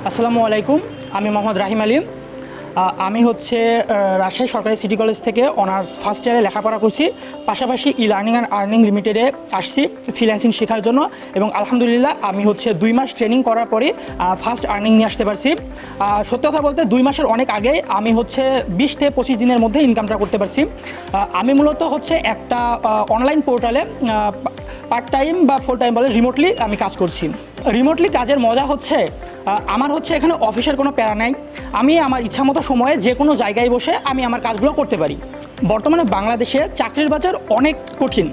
আসসালামু আলাইকুম, আমি মোহাম্মদ রাহিম আলী। আমি হচ্ছে রাজশাহী সরকারি সিটি কলেজ থেকে অনার্স ফার্স্ট ইয়ারে লেখাপড়া করছি। পাশাপাশি ই লার্নিং অ্যান্ড আর্নিং লিমিটেডে আসছি ফ্রিল্যান্সিং শেখার জন্য, এবং আলহামদুলিল্লাহ আমি হচ্ছে 2 মাস ট্রেনিং করার পরে ফার্স্ট আর্নিং নিয়ে আসতে পারছি। সত্যি কথা বলতে 2 মাসের অনেক আগে আমি হচ্ছে 20 থেকে 25 দিনের মধ্যে ইনকামটা করতে পারছি। আমি মূলত হচ্ছে একটা অনলাইন পোর্টালে পার্ট টাইম বা ফুল টাইম বলে রিমোটলি আমি কাজ করছি। রিমোটলি কাজের মজা হচ্ছে আমার হচ্ছে এখানে অফিসের কোনো প্যারা নাই। আমি আমার ইচ্ছা মতো সময়ে যে কোনো জায়গায় বসে আমি আমার কাজগুলো করতে পারি। বর্তমানে বাংলাদেশে চাকরির বাজার অনেক কঠিন,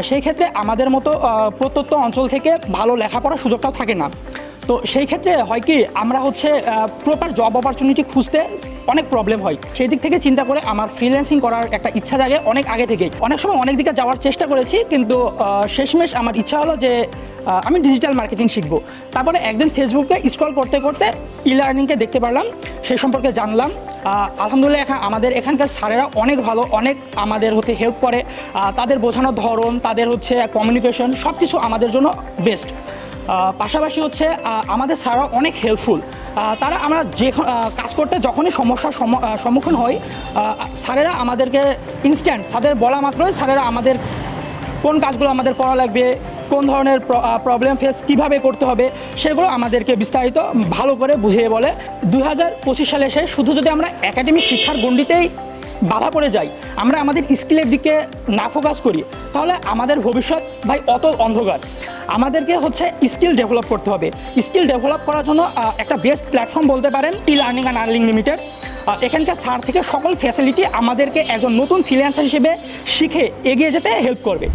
সেই ক্ষেত্রে আমাদের মতো প্রত্যন্ত অঞ্চল থেকে ভালো লেখাপড়ার সুযোগটাও থাকে না। তো সেই ক্ষেত্রে হয় কি, আমরা হচ্ছে প্রপার জব অপরচুনিটি খুঁজতে অনেক প্রবলেম হয়। সেই দিক থেকে চিন্তা করে আমার ফ্রিল্যান্সিং করার একটা ইচ্ছা জাগে অনেক আগে থেকেই। অনেক সময় অনেক দিকে যাওয়ার চেষ্টা করেছি, কিন্তু শেষমেশ আমার ইচ্ছা হলো যে আমি ডিজিটাল মার্কেটিং শিখব। তারপরে একদিন ফেসবুকে স্ক্রল করতে করতে ই লার্নিংকে দেখতে পারলাম, সেই সম্পর্কে জানলাম। আলহামদুলিল্লাহ আমাদের এখানকার স্যারেরা অনেক ভালো, অনেক আমাদের হতে হেল্প করে। তাদের বোঝানোর ধরন, তাদের হচ্ছে কমিউনিকেশন সব কিছু আমাদের জন্য বেস্ট। পাশাপাশি হচ্ছে আমাদের স্যাররা অনেক হেল্পফুল। তারা আমরা যে কাজ করতে যখনই সমস্যার সম্মুখীন হই, স্যারেরা আমাদেরকে ইনস্ট্যান্ট, স্যারের বলা মাত্রই স্যারেরা আমাদের কোন কাজগুলো আমাদের করা লাগবে, কোন ধরনের প্রবলেম ফেস কীভাবে করতে হবে, সেগুলো আমাদেরকে বিস্তারিত ভালো করে বুঝিয়ে বলে। 2025 সালে এসে শুধু যদি আমরা একাডেমিক শিক্ষার গণ্ডিতেই বাধা পড়ে যাই, আমরা আমাদের স্কিলের দিকে না ফোকাস করি, তাহলে আমাদের ভবিষ্যৎ ভাই অতল অন্ধকার। আমাদেরকে হচ্ছে স্কিল ডেভেলপ করতে হবে। স্কিল ডেভেলপ করার জন্য একটা বেস্ট প্ল্যাটফর্ম বলতে পারেন e learning and earning limited. এখানকার স্যার থেকে সকল ফ্যাসিলিটি আমাদেরকে একজন নতুন ফ্রিল্যান্সার হিসেবে শিখে এগিয়ে যেতে হেল্প করবে।